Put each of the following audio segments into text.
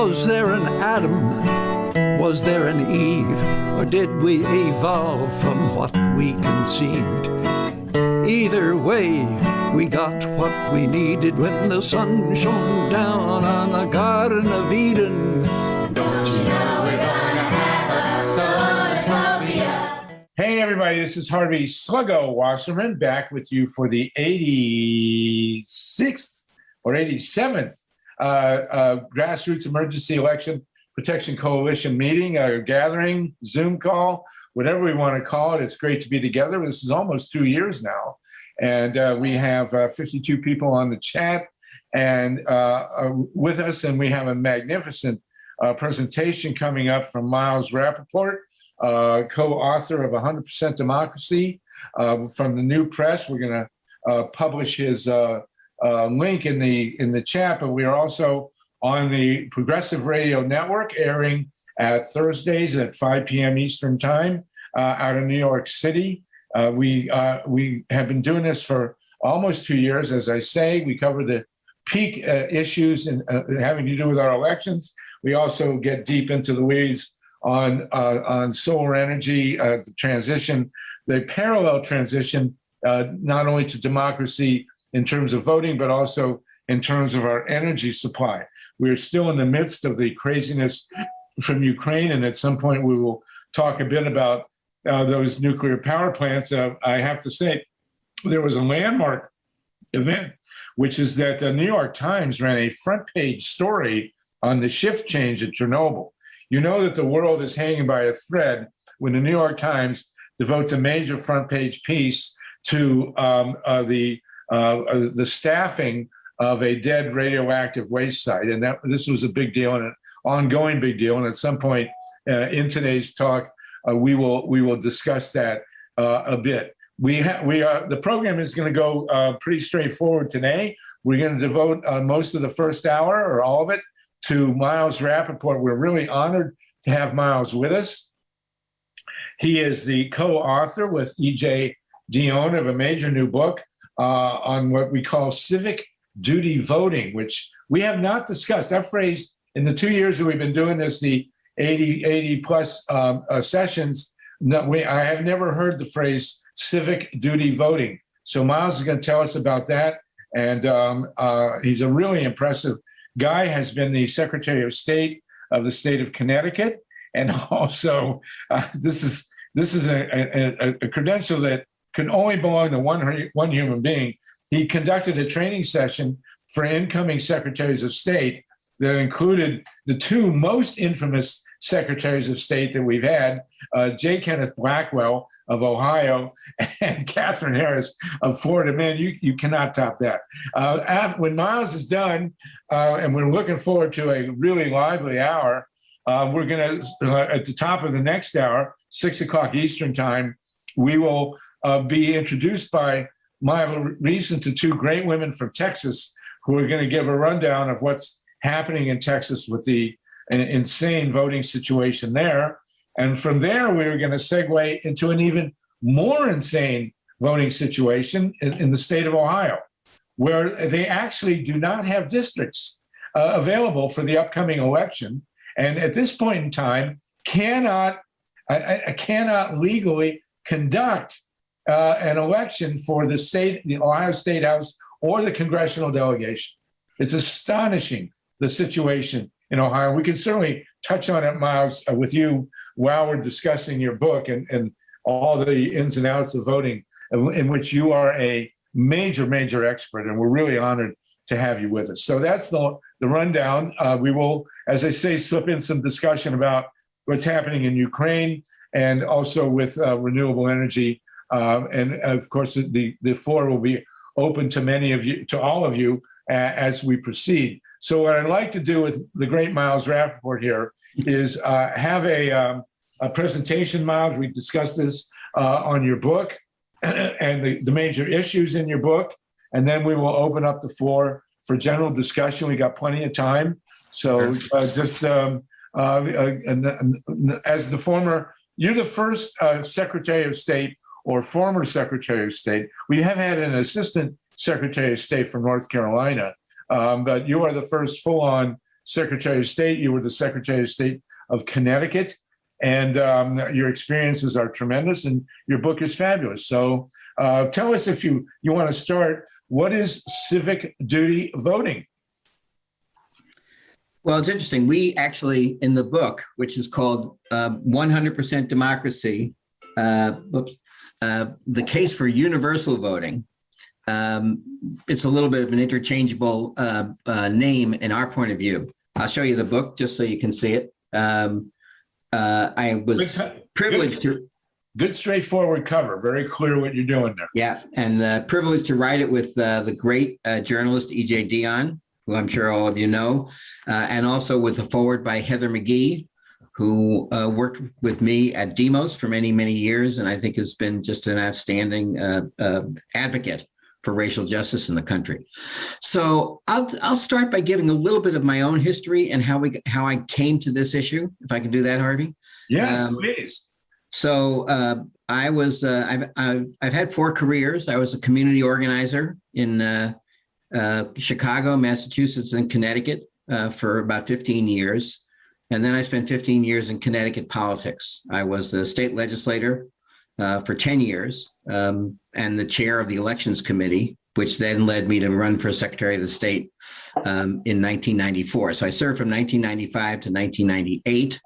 Was there an Adam? Was there an Eve? Or did we evolve from what we conceived? Either way, we got what we needed when the sun shone down on the Garden of Eden. Don't you know we're gonna have a Solartopia? Hey everybody, this is Harvey Sluggo Wasserman back with you for the 86th or 87th Grassroots Emergency Election Protection Coalition meeting, a gathering, Zoom call, whatever we want to call it. It's great to be together. This is almost 2 years now. And we have 52 people on the chat and with us, and we have a magnificent presentation coming up from MILES RAPOPORT, co-author of 100% Democracy from the New Press. We're going to publish his link in the chat, but we are also on the Progressive Radio Network, airing at Thursdays at 5 p.m. Eastern Time out of New York City. We have been doing this for almost 2 years. As I say, we cover the peak issues and having to do with our elections. We also get deep into the weeds on solar energy, the transition, the parallel transition, not only to democracy in terms of voting, but also in terms of our energy supply. We're still in the midst of the craziness from Ukraine, and at some point we will talk a bit about those nuclear power plants. I have to say, there was a landmark event, which is that the New York Times ran a front page story on the shift change at Chernobyl. You know that the world is hanging by a thread when the New York Times devotes a major front page piece to the staffing of a dead radioactive waste site. And this was a big deal and an ongoing big deal. And at some point in today's talk, we will discuss that a bit. The program is going to go pretty straightforward today. We're going to devote most of the first hour or all of it to MILES RAPOPORT. We're really honored to have Miles with us. He is the co-author with E.J. DIONNE of a major new book on what we call Civic Duty Voting, which we have not discussed. That phrase, in the 2 years that we've been doing this, the 80 plus sessions, I have never heard the phrase civic duty voting. So Miles is going to tell us about that. And he's a really impressive guy, has been the Secretary of State of the state of Connecticut. And also, this is a credential that can only belong to one human being. He conducted a training session for incoming secretaries of state that included the two most infamous secretaries of state that we've had, J. Kenneth Blackwell of Ohio and Catherine Harris of Florida. Man, you cannot top that. When Miles is done, and we're looking forward to a really lively hour, we're going to, at the top of the next hour, 6 o'clock Eastern Time, we will be introduced by MYLA RESON to two great women from Texas who are going to give a rundown of what's happening in Texas with the insane voting situation there. And from there, we were going to segue into an even more insane voting situation in the state of Ohio, where they actually do not have districts available for the upcoming election. And at this point in time, cannot legally conduct an election for the Ohio State House or the congressional delegation. It's astonishing, the situation in Ohio. We can certainly touch on it, Miles, with you while we're discussing your book and all the ins and outs of voting, in which you are a major expert, and we're really honored to have you with us. So that's the rundown. We will, as I say, slip in some discussion about what's happening in Ukraine and also with renewable energy. And of course, the floor will be open to all of you as we proceed. So what I'd like to do with the great MILES RAPOPORT here is have a presentation, Miles. We discussed this on your book and the major issues in your book. And then we will open up the floor for general discussion. We got plenty of time. So as the former, you're the first Secretary of State or former Secretary of State. We have had an assistant Secretary of State from North Carolina, but you are the first full-on Secretary of State. You were the Secretary of State of Connecticut. And your experiences are tremendous, and your book is fabulous. So tell us, if you want to start, what is civic duty voting? Well, it's interesting. We actually, in the book, which is called 100% Democracy, the case for universal voting, it's a little bit of an interchangeable name in our point of view. I'll show you the book just so you can see it. I was privileged to... Good straightforward cover. Very clear what you're doing there. Yeah, and privileged to write it with the great journalist E.J. DIONNE, who I'm sure all of you know, and also with a foreword by Heather McGee, who worked with me at Demos for many, many years, and I think has been just an outstanding advocate for racial justice in the country. So I'll start by giving a little bit of my own history and how I came to this issue, if I can do that, Harvey. Yes, please. So I've had 4 careers. I was a community organizer in Chicago, Massachusetts, and Connecticut for about 15 years. And then I spent 15 years in Connecticut politics. I was the state legislator for 10 years and the chair of the elections committee, which then led me to run for Secretary of the State in 1994. So I served from 1995 to 1998.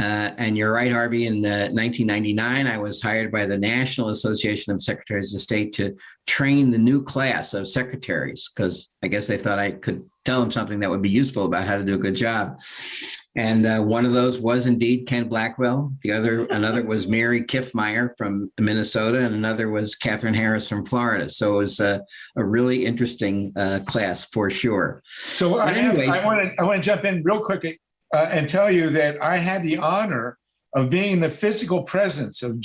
And you're right, Harvey, in 1999, I was hired by the National Association of Secretaries of State to train the new class of secretaries, because I guess they thought I could tell them something that would be useful about how to do a good job. And one of those was indeed Ken Blackwell. Another was Mary Kiffmeyer from Minnesota, and another was Catherine Harris from Florida. So it was a really interesting class for sure. So I want to jump in real quick and tell you that I had the honor of being in the physical presence of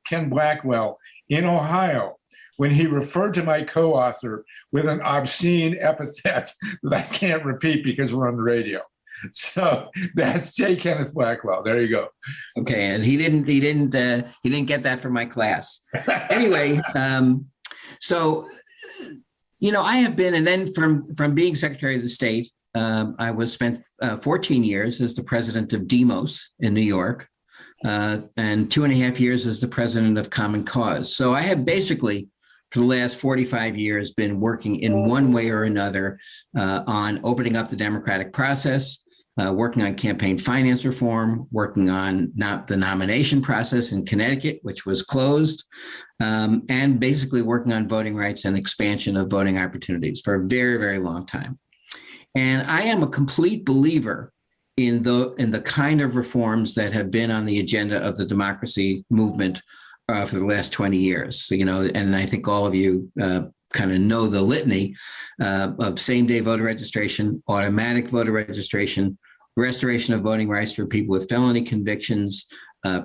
Ken Blackwell in Ohio when he referred to my co-author with an obscene epithet that I can't repeat because we're on the radio. So that's J. Kenneth Blackwell. There you go. Okay, and he didn't get that from my class. Anyway, so I have been, and then from being Secretary of the State, I spent 14 years as the president of Demos in New York, and 2.5 years as the president of Common Cause. So I have basically, for the last 45 years, been working in one way or another on opening up the democratic process, working on campaign finance reform, working on the nomination process in Connecticut, which was closed, and basically working on voting rights and expansion of voting opportunities for a very, very long time. And I am a complete believer in the kind of reforms that have been on the agenda of the democracy movement for the last 20 years. So, and I think all of you kind of know the litany of same-day voter registration, automatic voter registration, restoration of voting rights for people with felony convictions,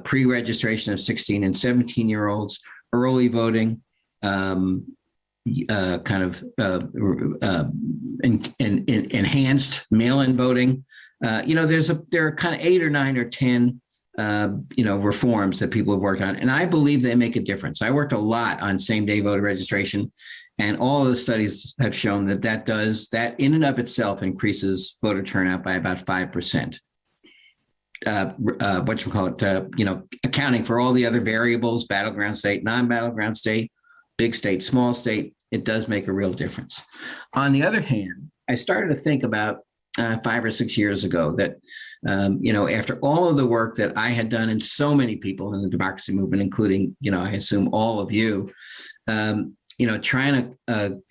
pre-registration of 16 and 17-year-olds, early voting, enhanced mail-in voting. There are kind of 8 or 9 or 10 reforms that people have worked on, and I believe they make a difference. I worked a lot on same-day voter registration, and all of the studies have shown that in and of itself increases voter turnout by about 5%. Accounting for all the other variables, battleground state, non-battleground state, big state, small state, it does make a real difference. On the other hand, I started to think about 5 or 6 years ago that, after all of the work that I had done and so many people in the democracy movement, including, I assume all of you, trying to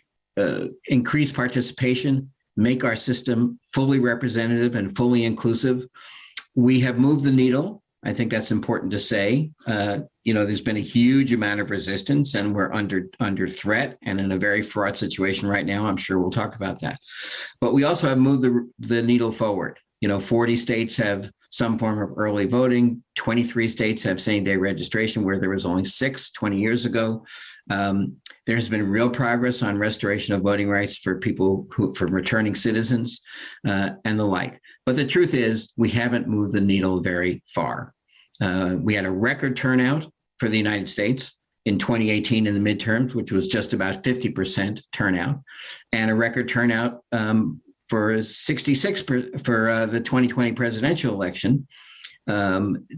increase participation, make our system fully representative and fully inclusive, we have moved the needle. I think that's important to say. There's been a huge amount of resistance, and we're under threat and in a very fraught situation right now. I'm sure we'll talk about that. But we also have moved the needle forward. 40 states have some form of early voting. 23 states have same-day registration, where there was only 6 20 years ago. There's been real progress on restoration of voting rights for people for returning citizens and the like. But the truth is, we haven't moved the needle very far. We had a record turnout for the United States in 2018 in the midterms, which was just about 50% turnout, and a record turnout for 66 for the 2020 presidential election,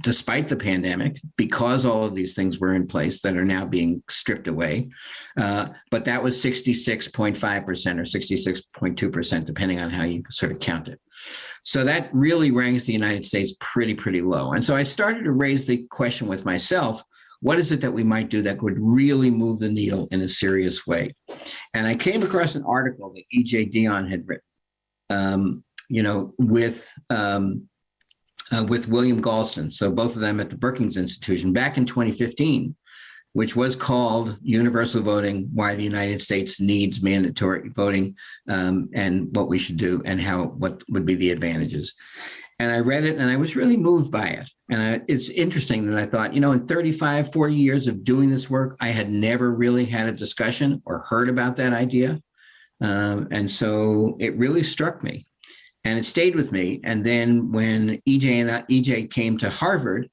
despite the pandemic, because all of these things were in place that are now being stripped away. But that was 66.5% or 66.2%, depending on how you sort of count it. So that really ranks the United States pretty low. And so I started to raise the question with myself, what is it that we might do that would really move the needle in a serious way? And I came across an article that E.J. Dionne had written, with William Galston. So both of them at the Brookings Institution back in 2015, which was called Universal Voting, Why the United States Needs Mandatory Voting, and what we should do and what would be the advantages. And I read it and I was really moved by it. And it's interesting that I thought, in 35, 40 years of doing this work, I had never really had a discussion or heard about that idea. And so it really struck me and it stayed with me. And then when EJ came to Harvard,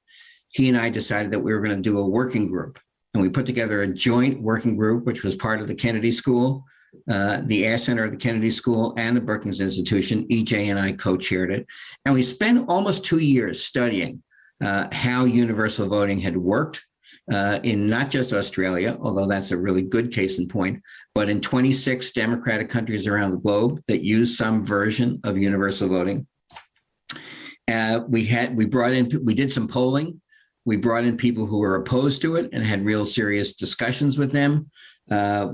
he and I decided that we were going to do a working group. And we put together a joint working group, which was part of the Kennedy School, the Air Center of the Kennedy School, and the Brookings Institution. EJ and I co-chaired it. And we spent almost 2 years studying how universal voting had worked in not just Australia, although that's a really good case in point, but in 26 democratic countries around the globe that use some version of universal voting. We did some polling. We brought in people who were opposed to it and had real serious discussions with them.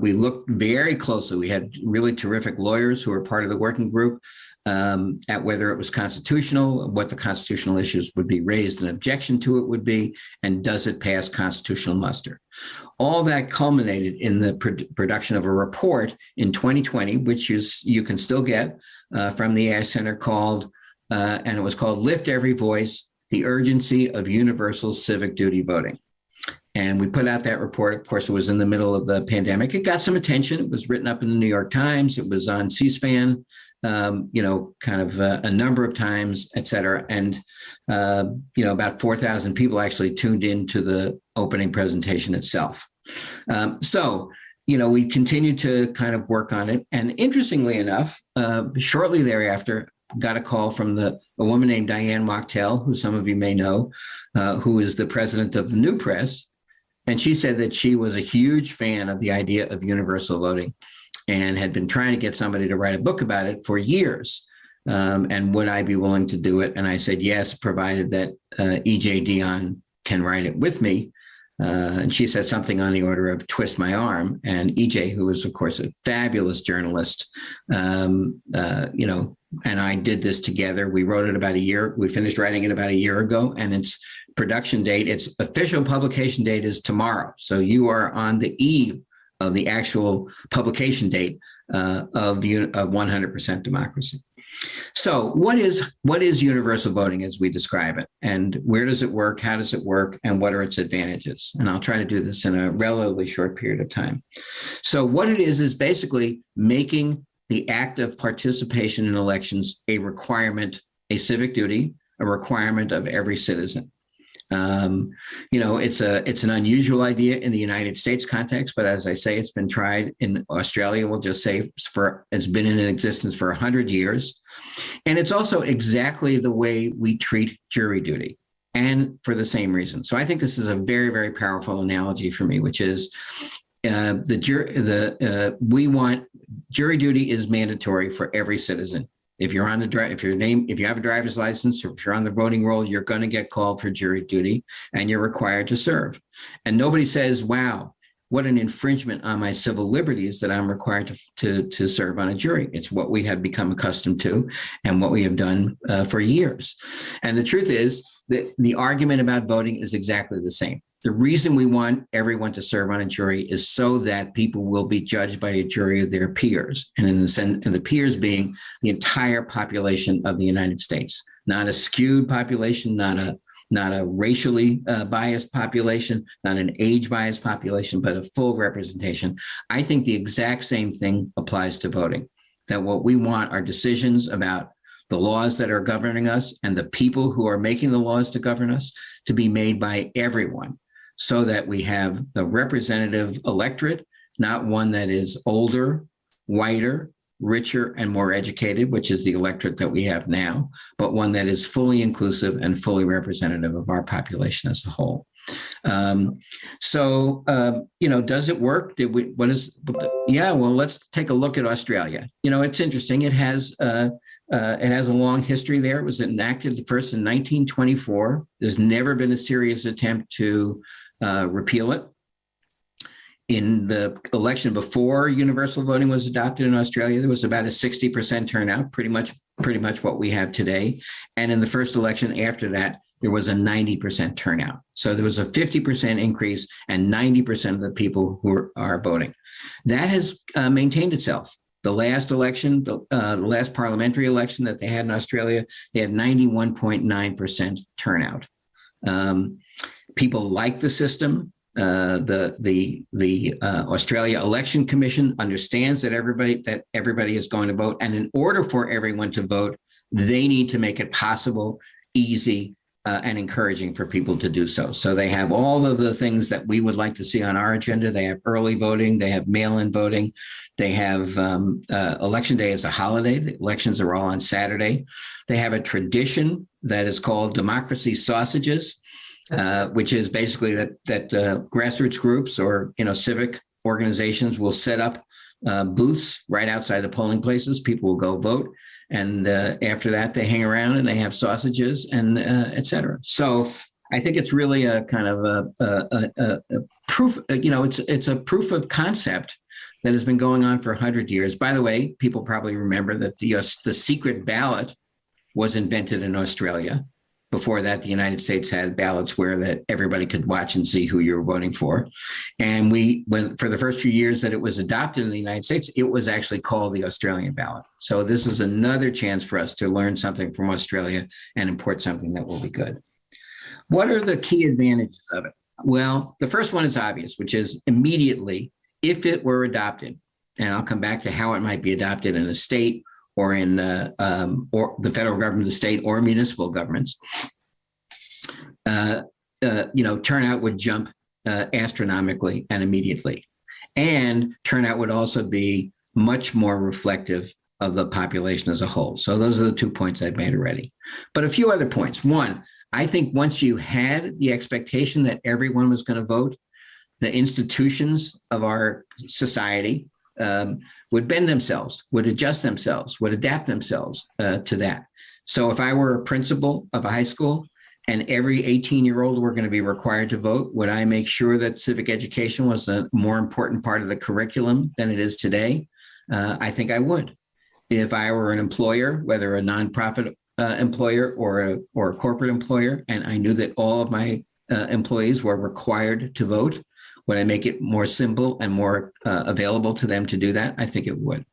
We looked very closely. We had really terrific lawyers who were part of the working group at whether it was constitutional, what the constitutional issues would be raised, an objection to it would be, and does it pass constitutional muster? All that culminated in the production of a report in 2020, which you can still get from the Air Center and it was called Lift Every Voice, The Urgency of Universal Civic Duty Voting. And we put out that report. Of course, it was in the middle of the pandemic. It got some attention. It was written up in the New York Times. It was on C-SPAN, a number of times, et cetera. And, about 4,000 people actually tuned into the opening presentation itself. We continued to kind of work on it. And interestingly enough, shortly thereafter, got a call from a woman named Diane Wachtel, who some of you may know, who is the president of the New Press. And she said that she was a huge fan of the idea of universal voting and had been trying to get somebody to write a book about it for years. And would I be willing to do it? And I said, yes, provided that E.J. Dionne can write it with me. And she said something on the order of twist my arm. And EJ, who was, of course, a fabulous journalist, and I did this together. We wrote it about a year. We finished writing it about a year ago, and its production date, its official publication date is tomorrow. So you are on the eve of the actual publication date of 100% democracy. So what is universal voting as we describe it, and where does it work? How does it work? And what are its advantages? And I'll try to do this in a relatively short period of time. So what it is basically making the act of participation in elections a requirement, a civic duty, a requirement of every citizen. It's an unusual idea in the United States context, but as I say, it's been tried in Australia. We'll just say it's been in existence for 100 years. And it's also exactly the way we treat jury duty, and for the same reason. So I think this is a very, very powerful analogy for me, which is we want jury duty is mandatory for every citizen. If you're on if you have a driver's license, or if you're on the voting roll, you're going to get called for jury duty, and you're required to serve. And nobody says, "Wow, what an infringement on my civil liberties that I'm required to serve on a jury." It's what we have become accustomed to, and what we have done for years. And the truth is that the argument about voting is exactly the same. The reason we want everyone to serve on a jury is so that people will be judged by a jury of their peers, and the peers being the entire population of the United States, not a skewed population, not a racially biased population, not an age biased population, but a full representation. I think the exact same thing applies to voting, that what we want are decisions about the laws that are governing us and the people who are making the laws to govern us to be made by everyone, so that we have a representative electorate, not one that is older, whiter, richer, and more educated, which is the electorate that we have now, but one that is fully inclusive and fully representative of our population as a whole. Does it work? Well, let's take a look at Australia. It's interesting. It has a long history there. It was enacted first in 1924. There's never been a serious attempt to repeal it. In the election before universal voting was adopted in Australia, there was about a 60% turnout, pretty much what we have today. And in the first election after that, there was a 90% turnout. So there was a 50% increase and 90% of the people who are voting. That has maintained itself. The last election, the last parliamentary election that they had in Australia, they had 91.9% turnout. People like the system. The Australia Election Commission understands that everybody is going to vote, and in order for everyone to vote, they need to make it possible, easy, and encouraging for people to do so. So they have all of the things that we would like to see on our agenda. They have early voting, they have mail-in voting, they have election day as a holiday. The elections are all on Saturday. They have a tradition that is called democracy sausages, which is basically that grassroots groups or civic organizations will set up booths right outside the polling places. People will go vote, and after that, they hang around and they have sausages and et cetera. So I think it's really a kind of a proof. It's a proof of concept that has been going on for 100 years. By the way, people probably remember that the secret ballot was invented in Australia. Before that, the United States had ballots where that everybody could watch and see who you were voting for. And for the first few years that it was adopted in the United States, it was actually called the Australian ballot. So this is another chance for us to learn something from Australia and import something that will be good. What are the key advantages of it? Well, the first one is obvious, which is immediately, if it were adopted, and I'll come back to how it might be adopted in a state or in or the federal government, the state, or municipal governments, turnout would jump astronomically and immediately. And turnout would also be much more reflective of the population as a whole. So those are the 2 points I've made already. But a few other points. One, I think once you had the expectation that everyone was going to vote, the institutions of our society would bend themselves, would adjust themselves, would adapt themselves to that. So if I were a principal of a high school and every 18-year-old were going to be required to vote, would I make sure that civic education was a more important part of the curriculum than it is today? I think I would. If I were an employer, whether a nonprofit employer or a corporate employer, and I knew that all of my employees were required to vote, would I make it more simple and more available to them to do that? I think it would.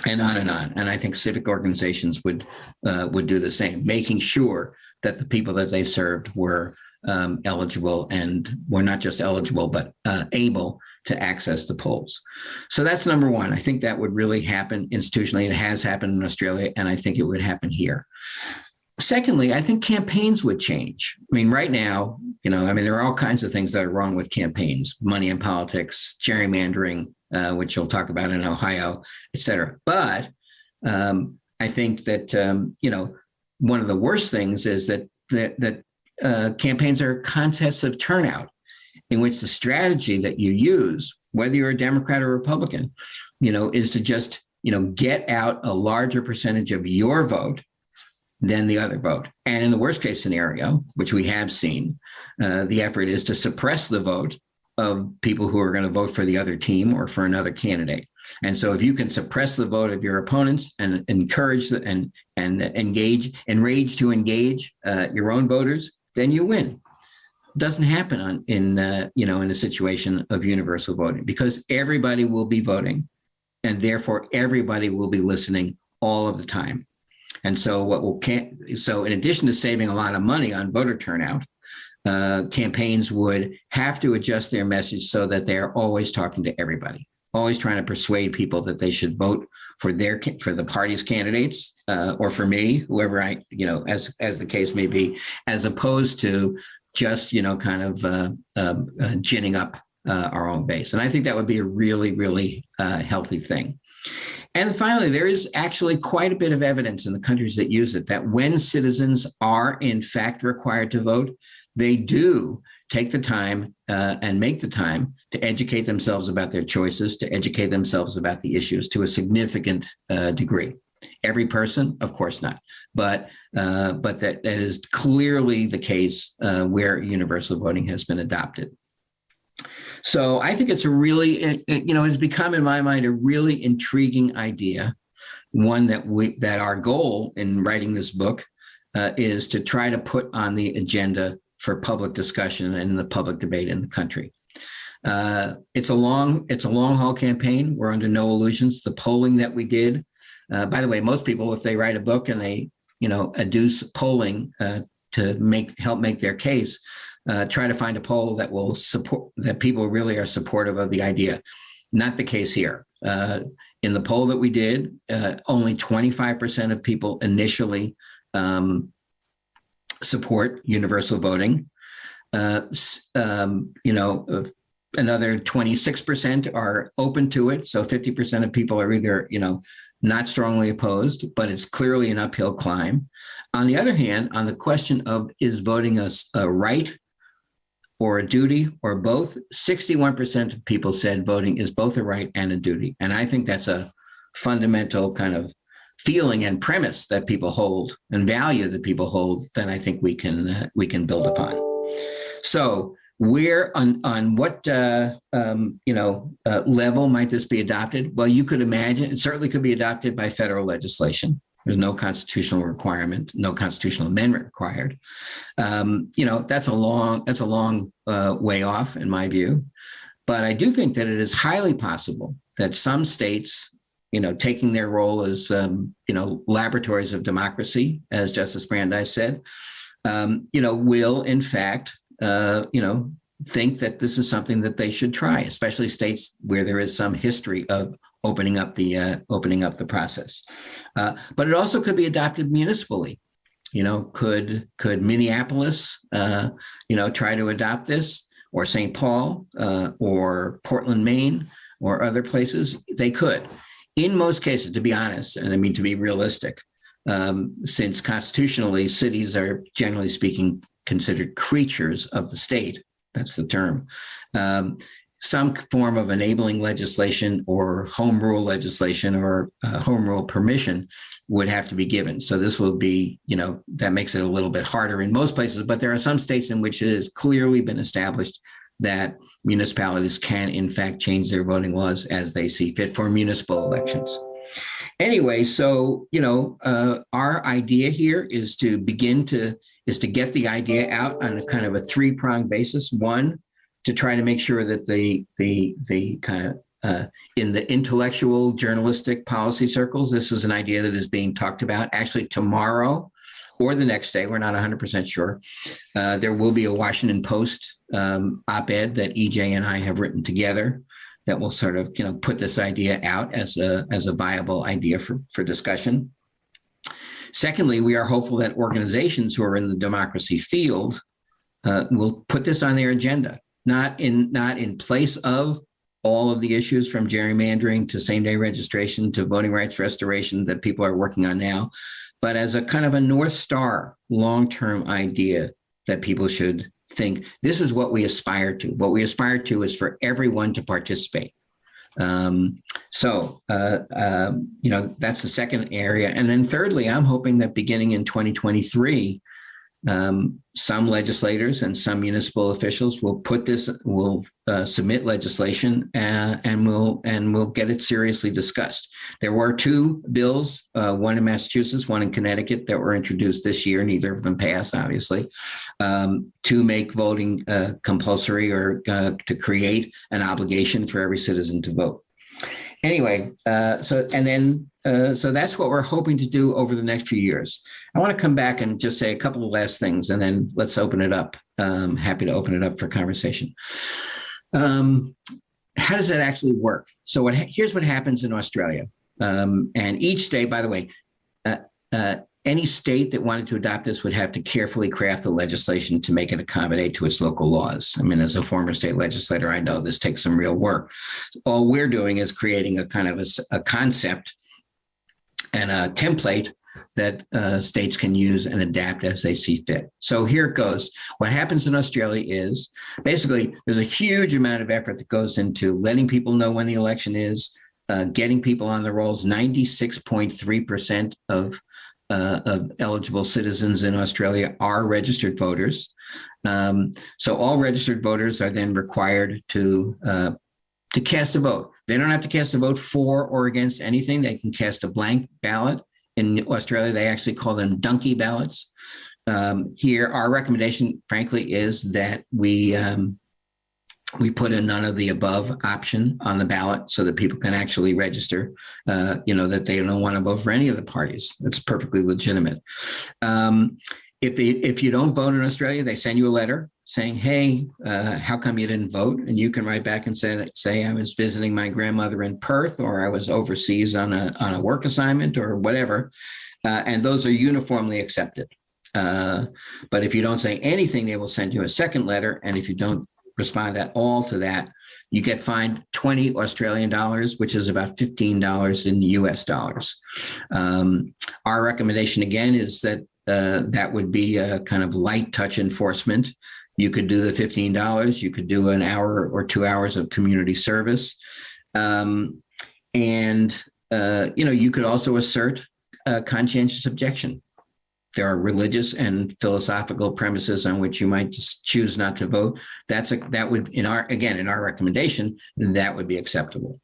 And on and on. And I think civic organizations would do the same, making sure that the people that they served were eligible, and were not just eligible, but able to access the polls. So that's number one. I think that would really happen institutionally. It has happened in Australia, and I think it would happen here. Secondly, I think campaigns would change. I mean, right now, there are all kinds of things that are wrong with campaigns: money in politics, gerrymandering, which you'll talk about in Ohio, et cetera. But I think that, one of the worst things is that campaigns are contests of turnout, in which the strategy that you use, whether you're a Democrat or Republican, is to just, get out a larger percentage of your vote than the other vote. And in the worst case scenario, which we have seen, the effort is to suppress the vote of people who are going to vote for the other team or for another candidate. And so if you can suppress the vote of your opponents and encourage and enrage to engage your own voters, then you win. It doesn't happen in a situation of universal voting, because everybody will be voting, and therefore everybody will be listening all of the time. And so so in addition to saving a lot of money on voter turnout, campaigns would have to adjust their message so that they are always talking to everybody, always trying to persuade people that they should vote for the party's candidates, or for me, whoever as the case may be, as opposed to just ginning up our own base. And I think that would be a really, really healthy thing. And finally, there is actually quite a bit of evidence in the countries that use it that when citizens are in fact required to vote, they do take the time and make the time to educate themselves about their choices, to educate themselves about the issues to a significant degree. Every person, of course not, but that is clearly the case where universal voting has been adopted. So I think it's a really, it's become in my mind a really intriguing idea, one that our goal in writing this book is to try to put on the agenda for public discussion and the public debate in the country. It's a long haul campaign. We're under no illusions. The polling that we did, by the way, most people, if they write a book and they, adduce polling to help make their case, try to find a poll that will support, that people really are supportive of the idea. Not the case here. In the poll that we did, only 25% of people initially support universal voting. Another 26% are open to it. So 50% of people are either, not strongly opposed, but it's clearly an uphill climb. On the other hand, on the question of is voting a right or a duty or both, 61% of people said voting is both a right and a duty. And I think that's a fundamental kind of feeling and premise that people hold and value that people hold that I think we can build upon. So where on what level might this be adopted? Well, you could imagine it certainly could be adopted by federal legislation. There's no constitutional requirement, no constitutional amendment required. That's a long way off in my view. But I do think that it is highly possible that some states, taking their role as, laboratories of democracy, as Justice Brandeis said, will in fact, think that this is something that they should try, especially states where there is some history of opening up the process. But it also could be adopted municipally. Could Minneapolis, try to adopt this, or St. Paul, or Portland, Maine, or other places? They could. In most cases, to be honest, and I mean to be realistic, since constitutionally cities are generally speaking considered creatures of the state, that's the term, some form of enabling legislation or home rule legislation or home rule permission would have to be given. So this will be, that makes it a little bit harder in most places, but there are some states in which it has clearly been established that municipalities can in fact change their voting laws as they see fit for municipal elections. Anyway, so, our idea here is to get the idea out on a kind of a three-pronged basis. One, to try to make sure that the kind of in the intellectual journalistic policy circles, this is an idea that is being talked about actually tomorrow or the next day. We're not 100% sure. There will be a Washington Post op-ed that EJ and I have written together that will sort of, put this idea out as a viable idea for discussion. Secondly, we are hopeful that organizations who are in the democracy field will put this on their agenda, not in place of all of the issues from gerrymandering to same-day registration to voting rights restoration that people are working on now, but as a kind of a North Star long-term idea that people should think this is what we aspire to. What we aspire to is for everyone to participate. That's the second area. And then thirdly, I'm hoping that beginning in 2023, some legislators and some municipal officials will submit legislation and we'll get it seriously discussed. There were two bills, one in Massachusetts, one in Connecticut, that were introduced this year. Neither of them passed, obviously, to make voting compulsory or to create an obligation for every citizen to vote. Anyway, so that's what we're hoping to do over the next few years. I want to come back and just say a couple of last things, and then let's open it up. Happy to open it up for conversation. How does that actually work? So here's what happens in Australia. And each state, by the way, any state that wanted to adopt this would have to carefully craft the legislation to make it accommodate to its local laws. I mean, as a former state legislator, I know this takes some real work. All we're doing is creating a kind of a concept and a template that states can use and adapt as they see fit. So here it goes. What happens in Australia is basically there's a huge amount of effort that goes into letting people know when the election is, getting people on the rolls. 96.3% of eligible citizens in Australia are registered voters. So all registered voters are then required to cast a vote. They don't have to cast a vote for or against anything. They can cast a blank ballot. In Australia, they actually call them donkey ballots. Here, our recommendation, frankly, is that we put a none of the above option on the ballot so that people can actually register, that they don't want to vote for any of the parties. That's perfectly legitimate. If you don't vote in Australia, they send you a letter saying, hey, how come you didn't vote? And you can write back and say I was visiting my grandmother in Perth, or I was overseas on a work assignment or whatever. And those are uniformly accepted. But if you don't say anything, they will send you a second letter. And if you don't respond at all to that, you get fined 20 Australian dollars, which is about $15 in US dollars. Our recommendation again is that that would be a kind of light touch enforcement. You could do the $15. You could do an hour or 2 hours of community service. You could also assert a conscientious objection. There are religious and philosophical premises on which you might just choose not to vote. That would, in our recommendation, that would be acceptable.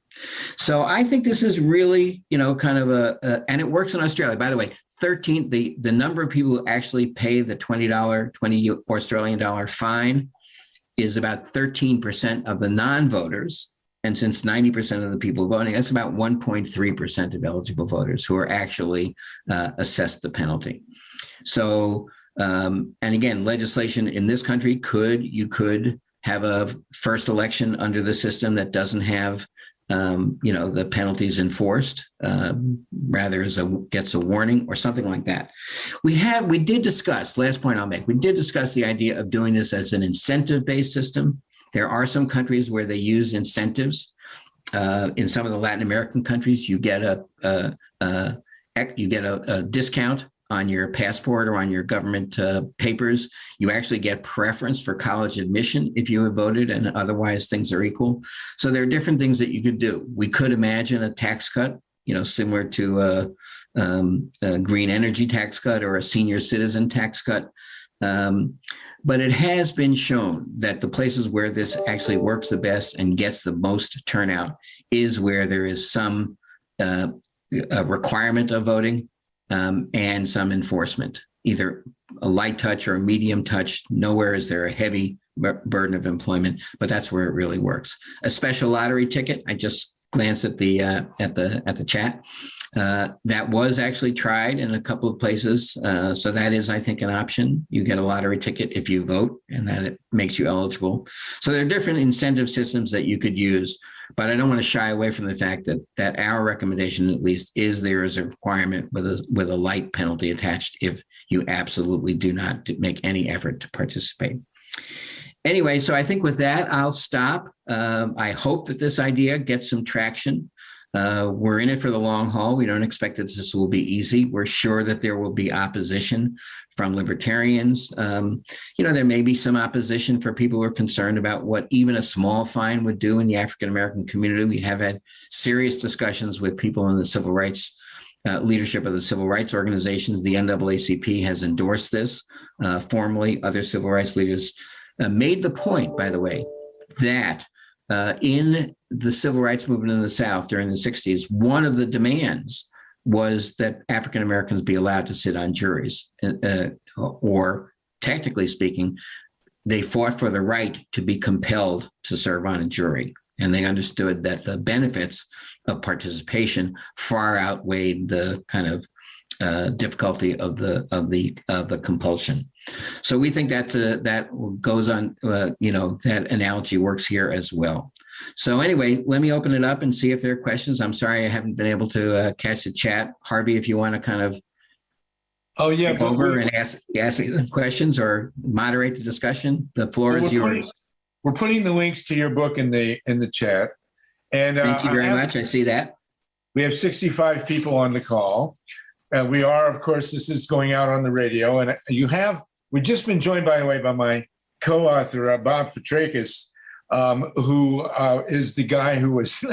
So I think this is really, kind of and it works in Australia. By the way, the number of people who actually pay the $20 Australian dollar fine is about 13% of the non-voters. And since 90% of the people voting, that's about 1.3% of eligible voters who are actually assessed the penalty. So, and again, legislation in this country you could have a first election under the system that doesn't have the penalties enforced, rather gets a warning or something like that. We did discuss, last point I'll make, we did discuss the idea of doing this as an incentive-based system. There are some countries where they use incentives. In some of the Latin American countries, you get a discount on your passport or on your government papers. You actually get preference for college admission if you have voted, and otherwise things are equal. So there are different things that you could do. We could imagine a tax cut, similar to a green energy tax cut or a senior citizen tax cut. But it has been shown that the places where this actually works the best and gets the most turnout is where there is some requirement of voting, and some enforcement, either a light touch or a medium touch. Nowhere is there a heavy burden of employment, but that's where it really works. A special lottery ticket. I just glanced at the chat. That was actually tried in a couple of places. So that is, I think, an option. You get a lottery ticket if you vote, and that it makes you eligible. So there are different incentive systems that you could use. But I don't want to shy away from the fact that our recommendation, at least, is there is a requirement with a light penalty attached if you absolutely do not make any effort to participate. Anyway, so I think with that, I'll stop. I hope that this idea gets some traction. We're in it for the long haul. We don't expect that this will be easy. We're sure that there will be opposition from libertarians. There may be some opposition for people who are concerned about what even a small fine would do in the African-American community. We have had serious discussions with people in the civil rights leadership of the civil rights organizations. The NAACP has endorsed this formally. Other civil rights leaders made the point, by the way, that in the civil rights movement in the South during the 60s, one of the demands was that African Americans be allowed to sit on juries, or technically speaking, they fought for the right to be compelled to serve on a jury. And they understood that the benefits of participation far outweighed the kind of difficulty of the compulsion. So we think that goes on. That analogy works here as well. So anyway, let me open it up and see if there are questions. I'm sorry I haven't been able to catch the chat. Harvey, if you want to kind of Oh, yeah. take over and ask me some questions or moderate the discussion. The floor is yours. We're putting the links to your book in the chat. And Thank you very much. I see that. We have 65 people on the call. We are, of course, this is going out on the radio. And we've just been joined, by the way, by my co-author, Bob Fitrakis, who is the guy who was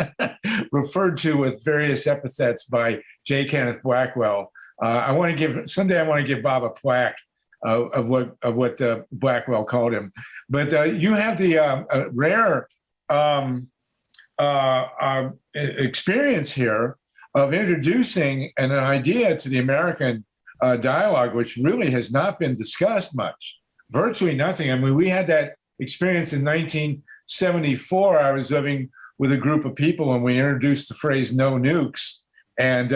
referred to with various epithets by J. Kenneth Blackwell. Someday I want to give Bob a plaque of what Blackwell called him. But you have the rare experience here of introducing an idea to the American dialogue, which really has not been discussed much, virtually nothing. I mean, we had that experience in 1974. I was living with a group of people and we introduced the phrase "no nukes." And,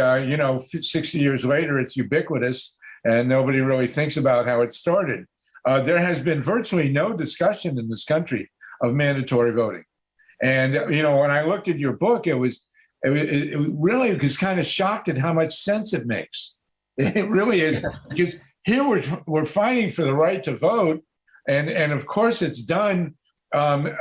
60 years later, it's ubiquitous and nobody really thinks about how it started. There has been virtually no discussion in this country of mandatory voting. And, when I looked at your book, it really was kind of shocked at how much sense it makes. It really is, because here we're fighting for the right to vote. And of course, it's done very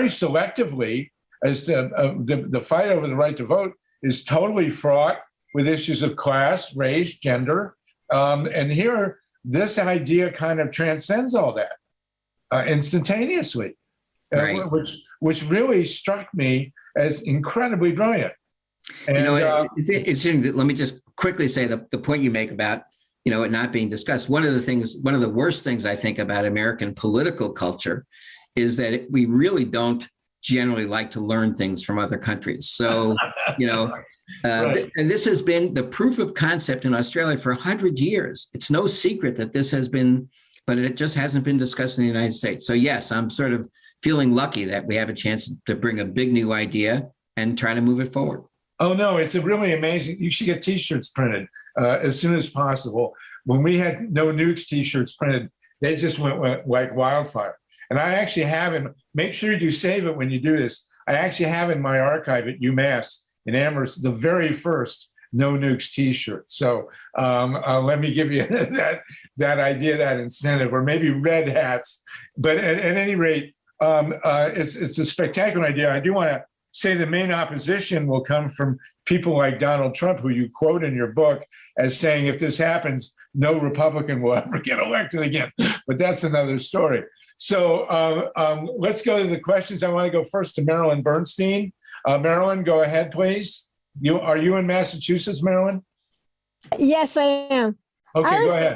selectively, as the fight over the right to vote is totally fraught with issues of class, race, gender. And here, this idea kind of transcends all that instantaneously, Right. which really struck me as incredibly brilliant. And, it's let me just quickly say the point you make about, it not being discussed. One of the worst things I think about American political culture is that we really don't generally like to learn things from other countries. So, Right. And this has been the proof of concept in Australia for 100 years. It's no secret that this has been, but it just hasn't been discussed in the United States. So yes, I'm sort of feeling lucky that we have a chance to bring a big new idea and try to move it forward. Oh, no, it's a really amazing. You should get T-shirts printed as soon as possible. When we had No Nukes T-shirts printed, they just went like wildfire. And I actually have make sure you save it when you do this. I actually have in my archive at UMass in Amherst the very first No Nukes T-shirt. So let me give you that idea, that incentive, or maybe red hats. But at any rate, it's a spectacular idea. I do want to say the main opposition will come from people like Donald Trump, who you quote in your book as saying, if this happens, no Republican will ever get elected again. But that's another story. So let's go to the questions. I want to go first to Marilyn Bernstein. Marilyn, go ahead, please. Are you in Massachusetts, Marilyn? Yes, I am. Okay, go ahead.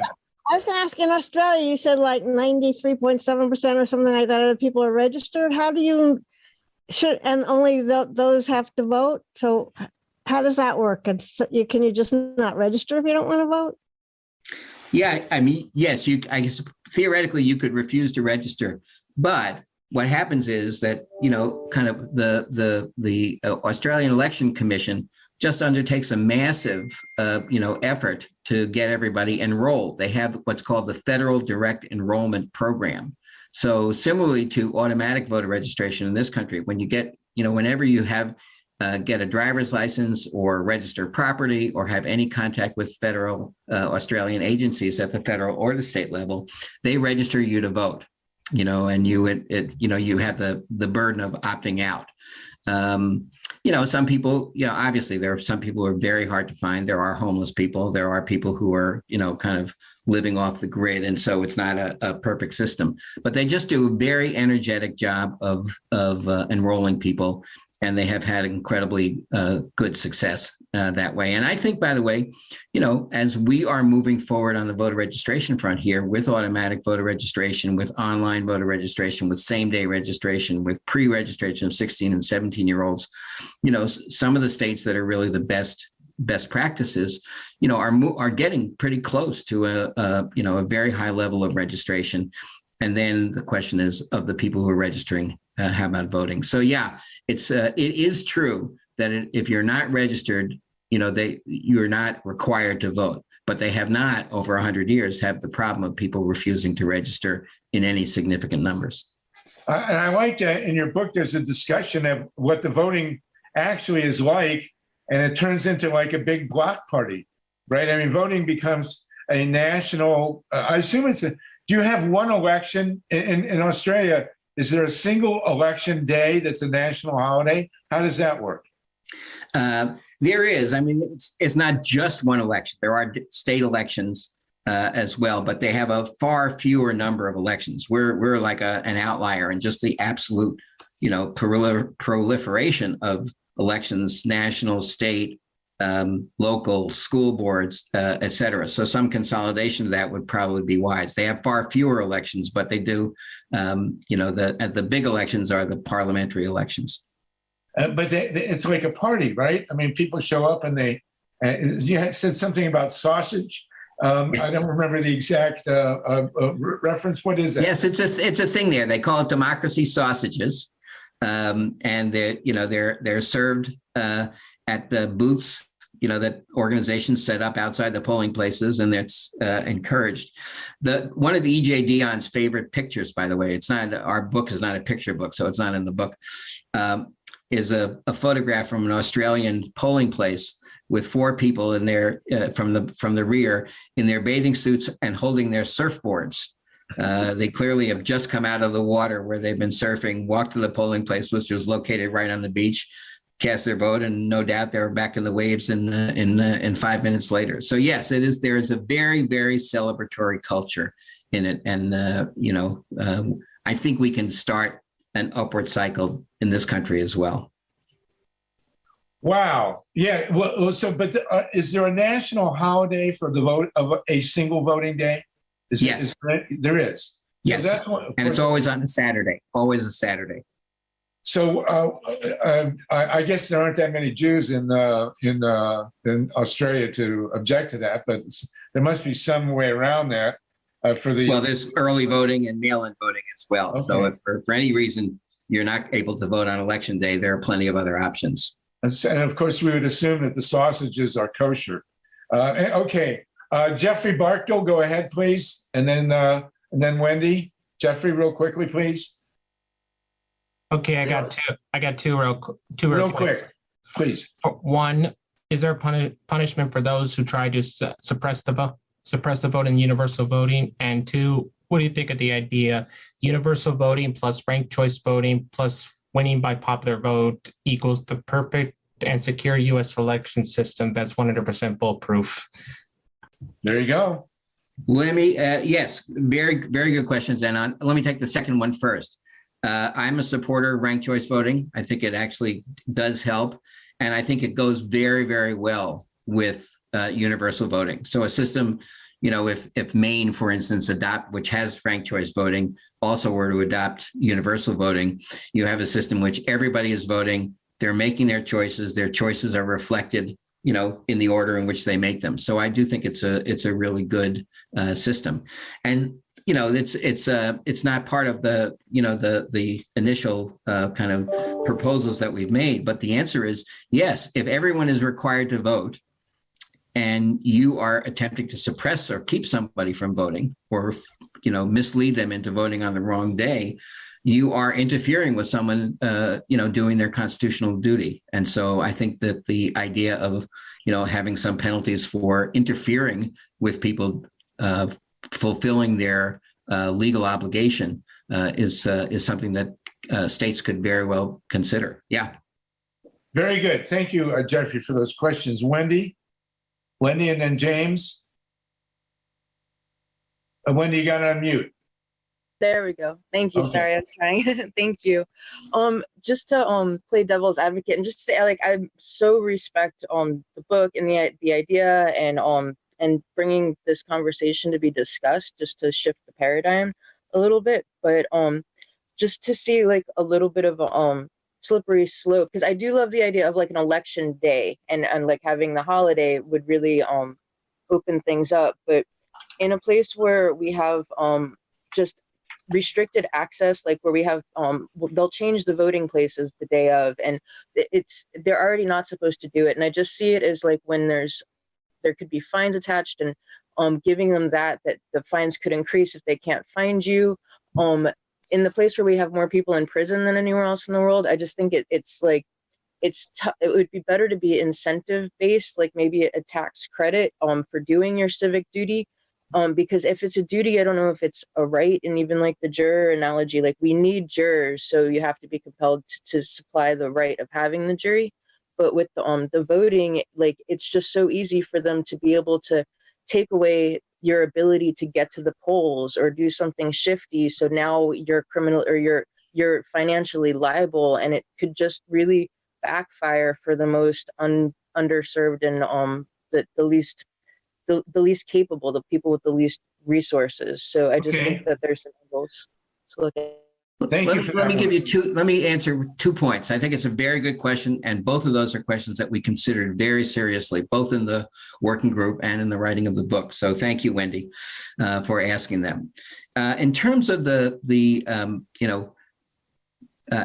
I was going to ask, in Australia, you said like 93.7% or something like that of the people are registered. How do you, and only those have to vote? So how does that work? And can you just not register if you don't want to vote? Yeah, I mean, yes, I guess theoretically you could refuse to register, but what happens is that, kind of the Australian Election Commission just undertakes a massive, effort to get everybody enrolled. They have what's called the Federal Direct Enrollment Program. So similarly to automatic voter registration in this country, when you get, whenever you have get a driver's license or register property or have any contact with federal Australian agencies at the federal or the state level, they register you to vote, and you have the burden of opting out. Some people, obviously there are some people who are very hard to find. There are homeless people. There are people who are, kind of living off the grid. And so it's not a perfect system, but they just do a very energetic job of enrolling people. And they have had incredibly good success that way. And I think, by the way, as we are moving forward on the voter registration front here with automatic voter registration, with online voter registration, with same-day registration, with pre-registration of 16 and 17-year-olds, some of the states that are really the best practices, are getting pretty close to a very high level of registration. And then the question is, of the people who are registering, how about voting? So yeah, it is true that if you're not registered, you're not required to vote. But they have not, over 100 years, have the problem of people refusing to register in any significant numbers. And I liked in your book, there's a discussion of what the voting actually is like, and it turns into like a big block party. right? I mean, voting becomes a national, I assume do you have one election in Australia? Is there a single election day that's a national holiday? How does that work? There is. I mean, it's not just one election. There are state elections as well, but they have a far fewer number of elections. We're like an outlier in just the absolute, proliferation of elections, national, state, local, school boards, et cetera. So some consolidation of that would probably be wise. They have far fewer elections, but they do, the big elections are the parliamentary elections. But it's like a party, right? I mean, people show up and you had said something about sausage. I don't remember the exact reference. What is that? Yes, it's a thing there. They call it democracy sausages, and they're served at the booths, that organizations set up outside the polling places, and that's encouraged. One of E.J. Dionne's favorite pictures, by the way, it's not, our book is not a picture book, so it's not in the book, is a photograph from an Australian polling place with 4 people in there from the rear in their bathing suits and holding their surfboards. They clearly have just come out of the water where they've been surfing, walked to the polling place, which was located right on the beach, cast their vote, and no doubt they're back in the waves in 5 minutes later. So yes, it is. There is a very, very celebratory culture in it, and I think we can start an upward cycle in this country as well. Wow. Yeah. Well, but is there a national holiday for the vote of a single voting day? Yes. There is. So yes. That's what, and it's always on a Saturday. Always a Saturday. So I guess there aren't that many Jews in Australia to object to that, but there must be some way around that for the. Well, there's early voting and mail-in voting as well. Okay. So if for any reason you're not able to vote on election day, there are plenty of other options. And of course, we would assume that the sausages are kosher. Okay, Jeffrey Barkdale, go ahead, please, and then Wendy. Jeffrey, real quickly, please. Okay, I got two real quick, please. One, is there a punishment for those who try to suppress the vote in universal voting? And 2, what do you think of the idea universal voting plus ranked choice voting plus winning by popular vote equals the perfect and secure U.S. election system that's 100% bulletproof? There you go. Let me, yes, very, very good questions. And let me take the second one first. I'm a supporter of ranked choice voting. I think it actually does help. And I think it goes very, very well with universal voting. So a system, if Maine, for instance, which has ranked choice voting, also were to adopt universal voting, you have a system which everybody is voting, they're making their choices are reflected, in the order in which they make them. So I do think it's a really good system. And it's not part of the initial kind of proposals that we've made, but the answer is yes. If everyone is required to vote, and you are attempting to suppress or keep somebody from voting, or mislead them into voting on the wrong day, you are interfering with someone doing their constitutional duty. And so I think that the idea of having some penalties for interfering with people fulfilling their legal obligation is something that states could very well consider. Yeah. Very good. Thank you, Jeffrey, for those questions. Wendy, and then James. Wendy, you got to unmute. There we go. Thank you. Okay. Sorry, I was trying. Thank you. Just to play devil's advocate and just to say, I so respect the book and the idea and bringing this conversation to be discussed, just to shift the paradigm a little bit, but just to see a little bit of a slippery slope, because I do love the idea of an election day and having the holiday would really open things up. But in a place where we have just restricted access, where we have they'll change the voting places the day of, and they're already not supposed to do it. And I just see it as when there could be fines attached, and giving them that the fines could increase if they can't find you. In the place where we have more people in prison than anywhere else in the world, I just think it's it would be better to be incentive based, like maybe a tax credit for doing your civic duty. Because if it's a duty, I don't know if it's a right. And even like the juror analogy, like we need jurors, so you have to be compelled to supply the right of having the jury. But with the voting, like it's just so easy for them to be able to take away your ability to get to the polls or do something shifty. So now you're criminal, or you're financially liable, and it could just really backfire for the most underserved and the least capable, the people with the least resources. So I just think that there's some angles to look at. Let me answer 2 points. I think it's a very good question, and both of those are questions that we considered very seriously, both in the working group and in the writing of the book. So thank you, Wendy, for asking them. In terms of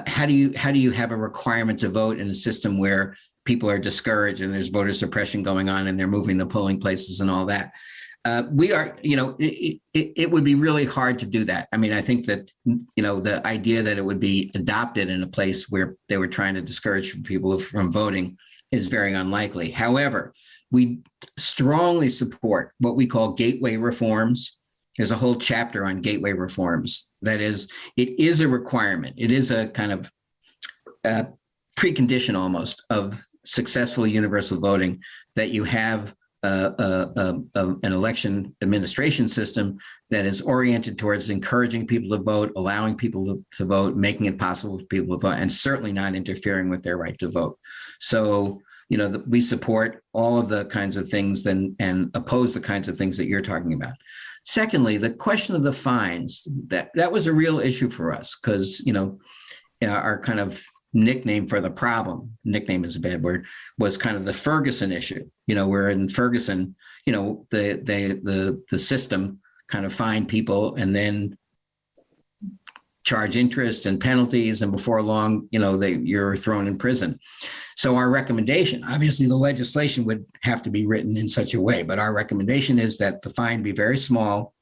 how do you have a requirement to vote in a system where people are discouraged and there's voter suppression going on and they're moving to polling places and all that? It would be really hard to do that. I mean, I think that, the idea that it would be adopted in a place where they were trying to discourage people from voting is very unlikely. However, we strongly support what we call gateway reforms. There's a whole chapter on gateway reforms. That is, it is a requirement. It is a kind of precondition almost of successful universal voting that you have an election administration system that is oriented towards encouraging people to vote, allowing people to vote, making it possible for people to vote, and certainly not interfering with their right to vote. So, we support all of the kinds of things and oppose the kinds of things that you're talking about. Secondly, the question of the fines, that was a real issue for us because, our kind of nickname for the problem, nickname is a bad word, was kind of the Ferguson issue. Where in Ferguson, the system kind of fined people and then charge interest and penalties, and before long, you're thrown in prison. So our recommendation, obviously the legislation would have to be written in such a way, but our recommendation is that the fine be very small,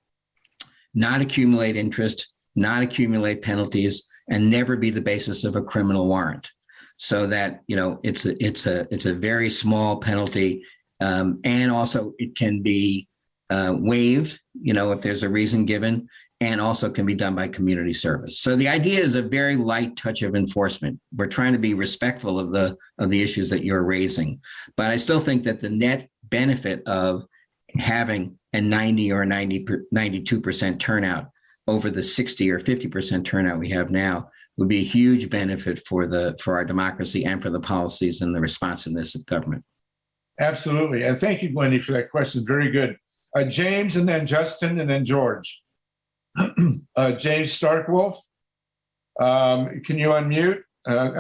not accumulate interest, not accumulate penalties, and never be the basis of a criminal warrant. So that, it's a very small penalty. And also it can be waived, if there's a reason given, and also can be done by community service. So the idea is a very light touch of enforcement. We're trying to be respectful of the issues that you're raising, but I still think that the net benefit of having a 90 or 92% turnout over the 60 or 50% turnout we have now would be a huge benefit for our democracy and for the policies and the responsiveness of government. Absolutely. And thank you, Wendy, for that question. Very good. James, and then Justin, and then George. James Starkwolf, can you unmute?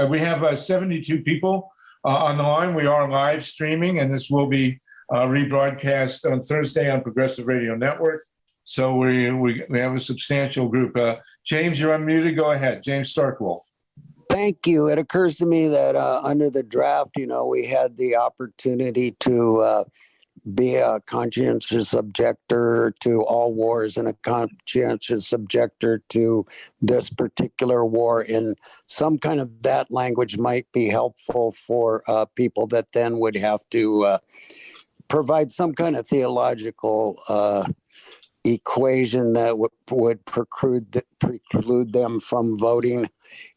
We have 72 people on the line. We are live streaming, and this will be rebroadcast on Thursday on Progressive Radio Network. So we have a substantial group. James, you're unmuted. Go ahead. James Starkwolf. Thank you. It occurs to me that under the draft, we had the opportunity to be a conscientious objector to all wars and a conscientious objector to this particular war. And some kind of that language might be helpful for people that then would have to provide some kind of theological equation that would preclude them from voting.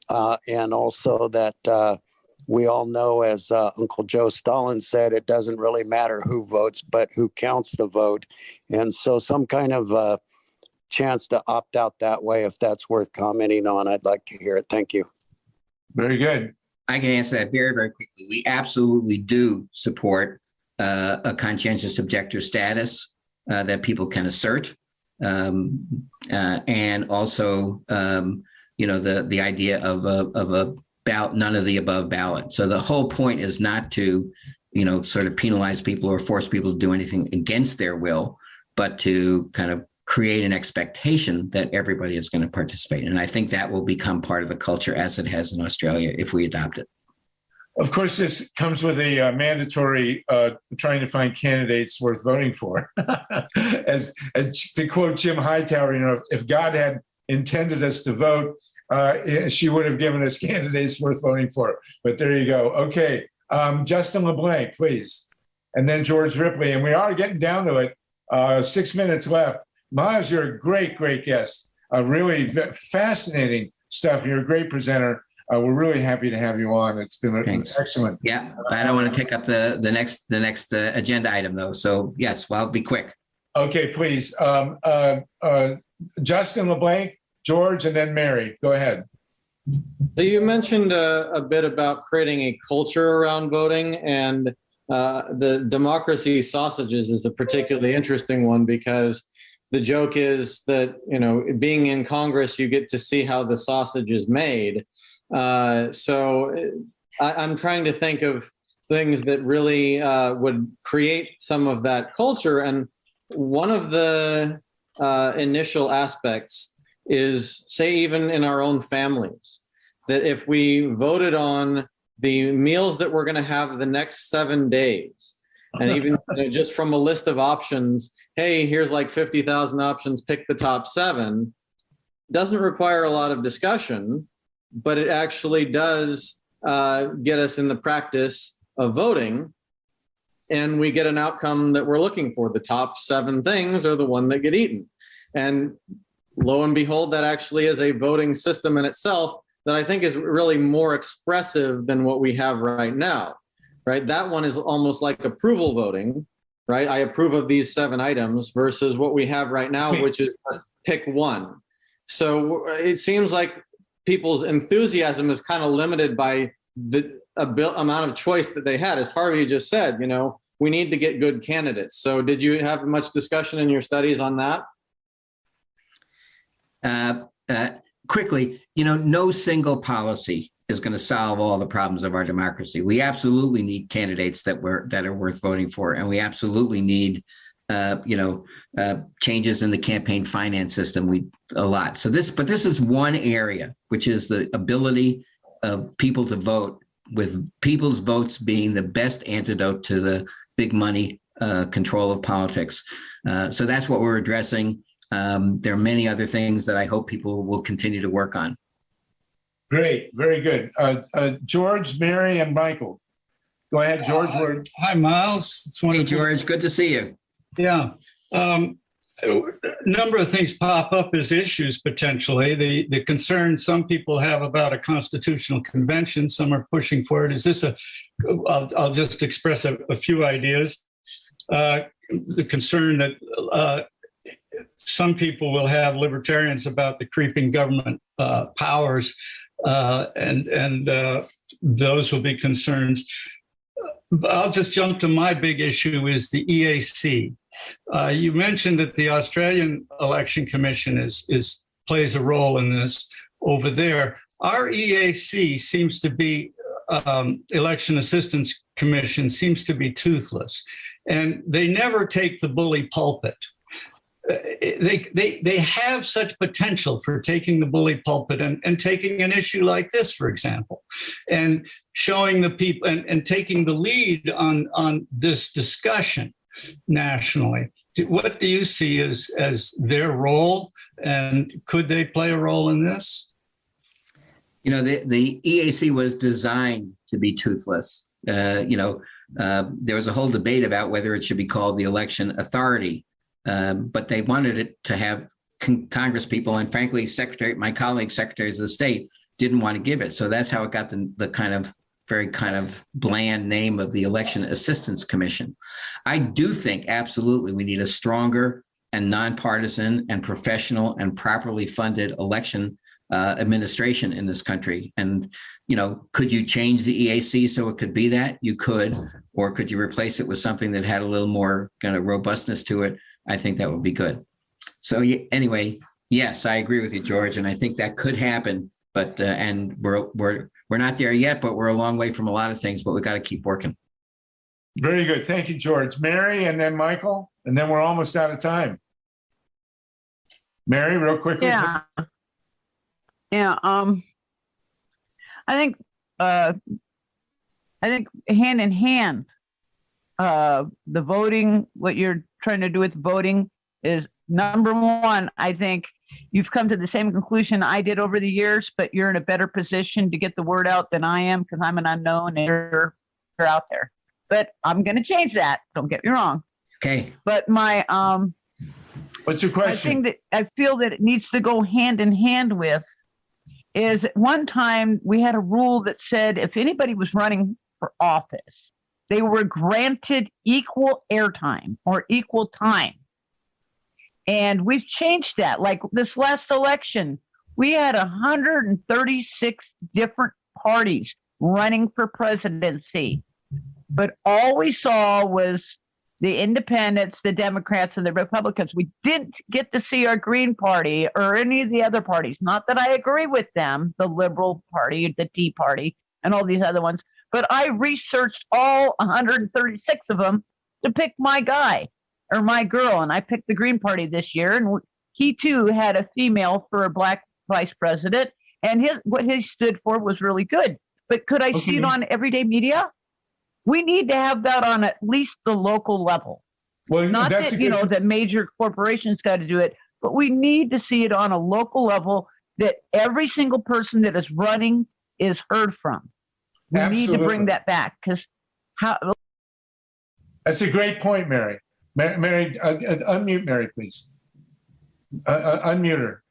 And also that we all know, as Uncle Joe Stalin said, it doesn't really matter who votes, but who counts the vote. And so some kind of chance to opt out that way, if that's worth commenting on, I'd like to hear it. Thank you. Very good. I can answer that very, very quickly. We absolutely do support a conscientious objector status that people can assert. And also, the idea of a ballot, none of the above ballot. So the whole point is not to, sort of penalize people or force people to do anything against their will, but to kind of create an expectation that everybody is going to participate. And I think that will become part of the culture as it has in Australia if we adopt it. Of course, this comes with a mandatory trying to find candidates worth voting for. as to quote Jim Hightower, if God had intended us to vote, she would have given us candidates worth voting for. But there you go. Okay. Justin LeBlanc, please. And then George Ripley. And we are getting down to it. 6 minutes left. Miles, you're a great, great guest. Really fascinating stuff. You're a great presenter. We're really happy to have you on. It's been excellent. Yeah, I don't want to take up the next agenda item though. So yes, well, I'll be quick. Okay, please. Justin LeBlanc, George, and then Mary. Go ahead. So you mentioned a bit about creating a culture around voting, and the democracy sausages is a particularly interesting one, because the joke is that, you know, being in Congress, you get to see how the sausage is made. So I'm trying to think of things that really would create some of that culture. And one of the initial aspects is, say, even in our own families, that if we voted on the meals that we're going to have the next 7 days, and even just from a list of options, hey, here's like 50,000 options, pick the top 7, doesn't require a lot of discussion, but it actually does get us in the practice of voting, and we get an outcome that we're looking for. The top 7 things are the one that get eaten. And lo and behold, that actually is a voting system in itself that I think is really more expressive than what we have right now, right? That one is almost like approval voting, right? I approve of these 7 items versus what we have right now, which is just pick one. So it seems like people's enthusiasm is kind of limited by the amount of choice that they had. As Harvey just said, you know, we need to get good candidates. So did you have much discussion in your studies on that? Quickly, you know, no single policy is going to solve all the problems of our democracy. We absolutely need candidates that are worth voting for, and we absolutely need, changes in the campaign finance system. A lot. So this is one area, which is the ability of people to vote, with people's votes being the best antidote to the big money control of politics. So that's what we're addressing. There are many other things that I hope people will continue to work on. Great, very good. George, Mary, and Michael. Go ahead, George. Hi, Miles. It's wonderful. Hey, George, good to see you. Yeah. A number of things pop up as issues potentially. The concern some people have about a constitutional convention, some are pushing for it. Is this I'll just express a few ideas. The concern that some people will have, libertarians, about the creeping government powers, and those will be concerns. I'll just jump to my big issue is the EAC. You mentioned that the Australian Election Commission plays a role in this over there. Our EAC seems to be, Election Assistance Commission seems to be toothless, and they never take the bully pulpit. They have such potential for taking the bully pulpit and taking an issue like this, for example, and showing the people and taking the lead on this discussion nationally. What do you see as their role, and could they play a role in this? You know, the EAC was designed to be toothless. There was a whole debate about whether it should be called the Election Authority. But they wanted it to have Congress people, and frankly, my colleagues, secretaries of the state, didn't want to give it. So that's how it got the very bland name of the Election Assistance Commission. I do think absolutely we need a stronger and nonpartisan and professional and properly funded election administration in this country. And, you know, could you change the EAC so it could be that? You could, or could you replace it with something that had a little more kind of robustness to it? I think that would be good. So anyway, yes, I agree with you, George, and I think that could happen. But and we're not there yet, but we're a long way from a lot of things. But we got to keep working. Very good, thank you, George. Mary, and then Michael, and then we're almost out of time. Mary, real quickly. Yeah. I think hand in hand, the voting, what you're trying to do with voting is number one. I think you've come to the same conclusion I did over the years, but you're in a better position to get the word out than I am because I'm an unknown and you're out there. But I'm going to change that. Don't get me wrong. Okay. But my What's your I question? think that I feel that it needs to go hand in hand with is at one time we had a rule that said if anybody was running for office, they were granted equal airtime or equal time. And we've changed that. Like this last election, we had 136 different parties running for presidency. But all we saw was the independents, the Democrats, and the Republicans. We didn't get to see our Green Party or any of the other parties. Not that I agree with them, the Liberal Party, the Tea Party, and all these other ones. But I researched all 136 of them to pick my guy or my girl. And I picked the Green Party this year. And he, too, had a female for a black vice president. And what he stood for was really good. But could I see it on everyday media? We need to have that on at least the local level. Well, Not that's that, that major corporations got to do it, but we need to see it on a local level that every single person that is running is heard from. We need to bring that back because That's a great point, Mary. Mary, unmute Mary, please. Unmute her.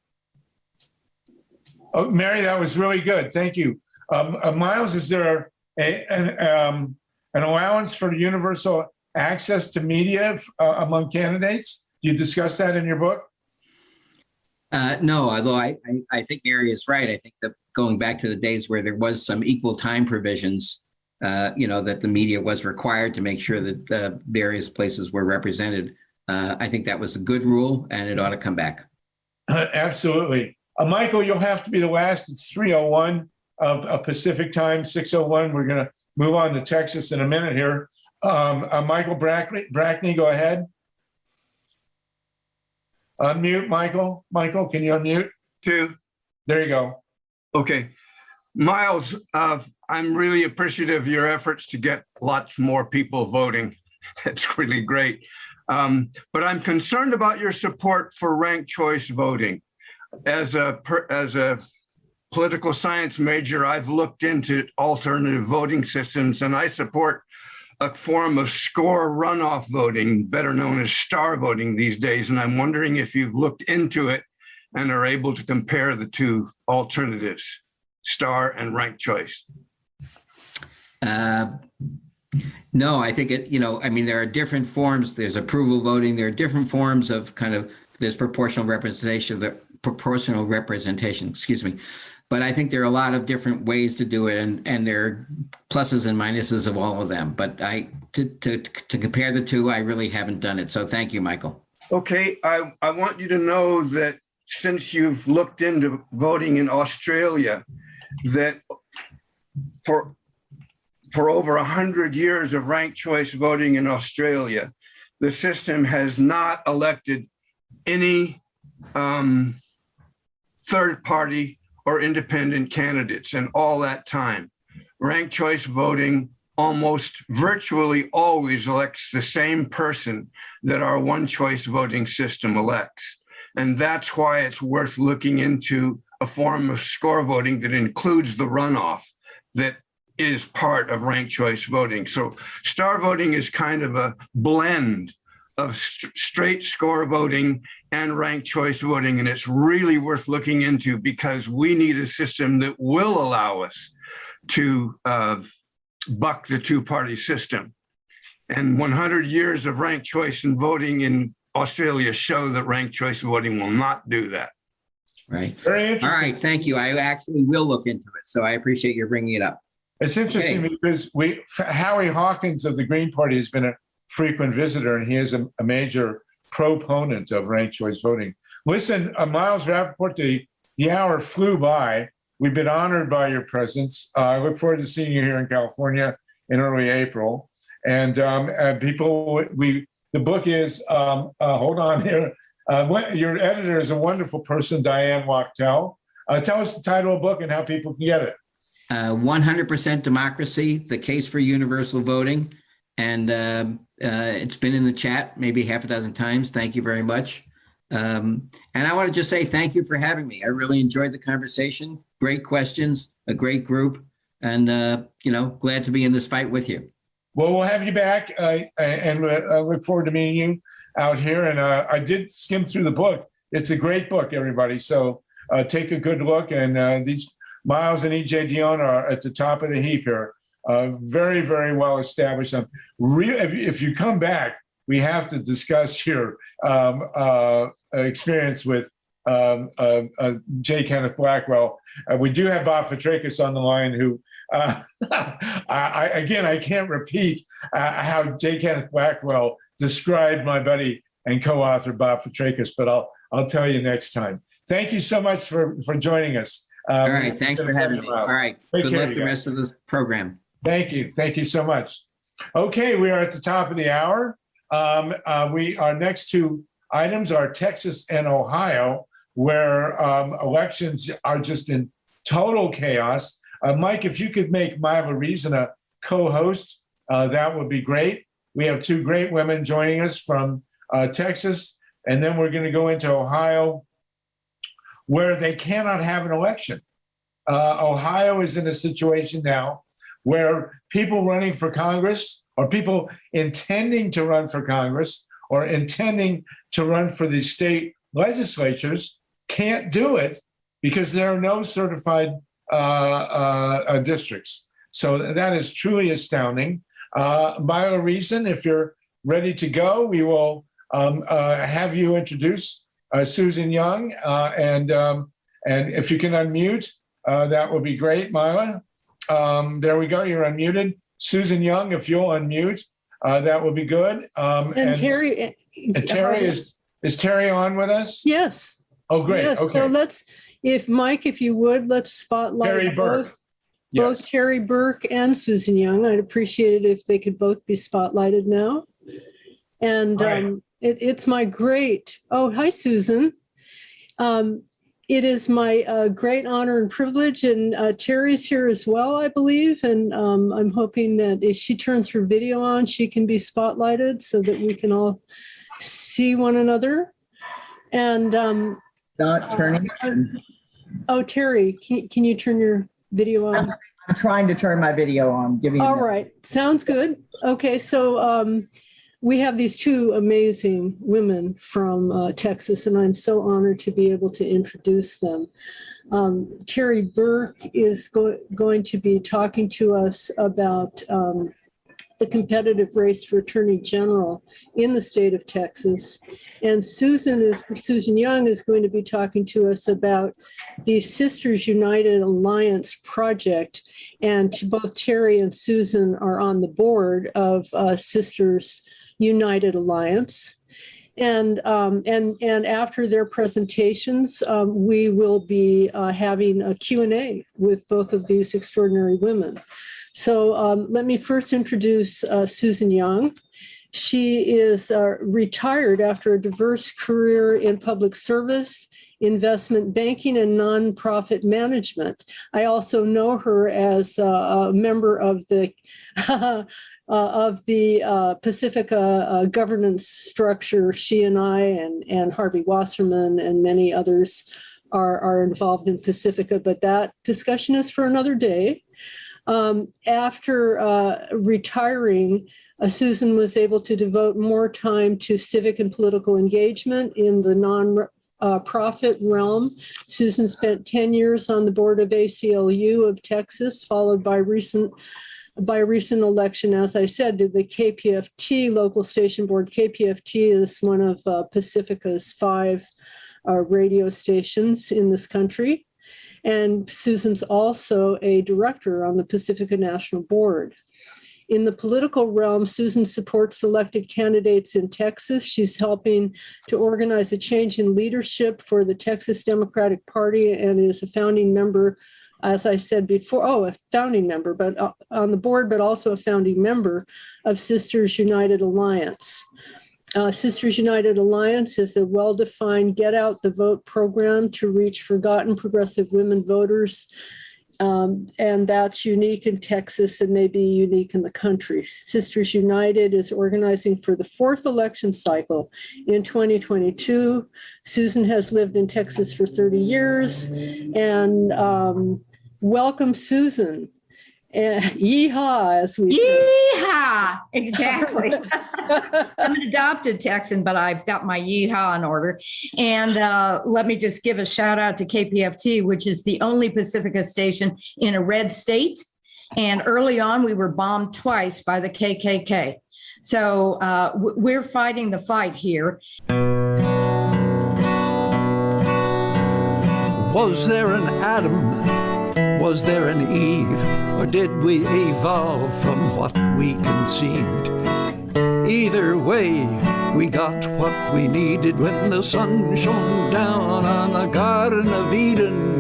Oh, Mary, that was really good. Thank you. Miles, is there an allowance for universal access to media among candidates? Do you discuss that in your book? No, although I think Mary is right. I think that going back to the days where there was some equal time provisions, that the media was required to make sure that various places were represented. I think that was a good rule and it ought to come back. Absolutely. Michael, you'll have to be the last. It's 3:01 of Pacific time, 6:01. We're going to move on to Texas in a minute here. Michael Brackney, go ahead. Unmute, Michael. Michael, can you unmute? There you go. Okay. Miles, I'm really appreciative of your efforts to get lots more people voting. It's really great. But I'm concerned about your support for ranked choice voting. As a political science major, I've looked into alternative voting systems, and I support a form of score runoff voting, better known as star voting these days. And I'm wondering if you've looked into it and are able to compare the two alternatives, star and ranked choice. No, I think there are different forms. There's approval voting. There are different forms of there's proportional representation, excuse me. But I think there are a lot of different ways to do it, and there are pluses and minuses of all of them. But to compare the two, I really haven't done it. So thank you, Michael. Okay, I want you to know that since you've looked into voting in Australia, that for over 100 years of ranked choice voting in Australia, the system has not elected any third party or independent candidates in all that time. Ranked choice voting almost virtually always elects the same person that our one choice voting system elects. And that's why it's worth looking into a form of score voting that includes the runoff that is part of ranked choice voting. So star voting is kind of a blend of straight score voting and ranked choice voting. And it's really worth looking into because we need a system that will allow us to buck the two-party system. And 100 years of ranked choice and voting in Australia show that ranked choice voting will not do that. Right. Very interesting. All right. Thank you. I actually will look into it. So I appreciate your bringing it up. It's interesting because Howie Hawkins of the Green Party has been a frequent visitor, and he is a major proponent of ranked choice voting. Listen, Miles Rapoport, the hour flew by. We've been honored by your presence. I look forward to seeing you here in California in early April. And the book is, hold on here. Your editor is a wonderful person, Diane Wachtel. Tell us the title of the book and how people can get it. 100% Democracy, The Case for Universal Voting. And it's been in the chat maybe half a dozen times. Thank you very much. And I want to just say thank you for having me. I really enjoyed the conversation. Great questions, a great group, and glad to be in this fight with you. Well, we'll have you back, and I look forward to meeting you out here. And I did skim through the book. It's a great book, everybody. So take a good look. And these Miles and EJ Dionne are at the top of the heap here. Very, very well established. If you come back, we have to discuss your experience with J. Kenneth Blackwell. We do have Bob Fitrakis on the line, who I can't repeat how J. Kenneth Blackwell described my buddy and co-author Bob Fitrakis, but I'll tell you next time. Thank you so much for joining us. All right, thanks for having me. All right, good luck the rest of this program. Thank you so much. Okay, we are at the top of the hour. Our next two items are Texas and Ohio, where elections are just in total chaos. Mike, if you could make MYLA RESON a co-host, that would be great. We have two great women joining us from Texas, and then we're going to go into Ohio, where they cannot have an election. Ohio is in a situation now where people running for Congress, or people intending to run for Congress, or intending to run for the state legislatures, can't do it because there are no certified districts. So that is truly astounding. MYLA RESON, if you're ready to go, we will have you introduce Susan Young, and if you can unmute, that would be great, MYLA. There we go. You're unmuted. Susan Young, if you'll unmute, that would be good. And Terry, is Terry on with us? Yes. Oh, great. Yes. Okay. So Mike, if you would, let's spotlight Terry Burke. both Terry Burke and Susan Young. I'd appreciate it if they could both be spotlighted now. And it's my great, hi, Susan. It is my great honor and privilege, and Terry's here as well, I believe, and I'm hoping that if she turns her video on, she can be spotlighted so that we can all see one another. And not turning. Terry, can you turn your video on? I'm trying to turn my video on. All right, sounds good. Okay, so we have these two amazing women from Texas, and I'm so honored to be able to introduce them. Terry Burke is going to be talking to us about the competitive race for Attorney General in the state of Texas. And Susan Young is going to be talking to us about the Sisters United Alliance project. And both Terry and Susan are on the board of Sisters United Alliance. And after their presentations, we will be having a Q&A with both of these extraordinary women. So let me first introduce Susan Young. She is retired after a diverse career in public service, investment banking, and nonprofit management. I also know her as a member of the Pacifica governance structure. She and I and Harvey Wasserman and many others are involved in Pacifica, but that discussion is for another day. After retiring, Susan was able to devote more time to civic and political engagement in the non-profit realm. Susan spent 10 years on the board of ACLU of Texas, followed by recent election, as I said, to the KPFT local station board. KPFT is one of Pacifica's 5 radio stations in this country. And Susan's also a director on the Pacifica National Board. In the political realm, Susan supports elected candidates in Texas. She's helping to organize a change in leadership for the Texas Democratic Party and is a founding member, as I said before, a founding member, but on the board, but also a founding member of Sisters United Alliance. Sisters United Alliance is a well-defined get out the vote program to reach forgotten progressive women voters And that's unique in Texas and maybe unique in the country. Sisters United is organizing for the 4th election cycle in 2022. Susan has lived in Texas for 30 years. And welcome, Susan. And yeehaw, as we say. Yeehaw! Exactly. I'm an adopted Texan, but I've got my yeehaw in order. And let me just give a shout out to KPFT, which is the only Pacifica station in a red state. And early on, we were bombed twice by the KKK. So we're fighting the fight here. Was there an Adam? Was there an Eve? Or did we evolve from what we conceived? Either way, we got what we needed when the sun shone down on the Garden of Eden.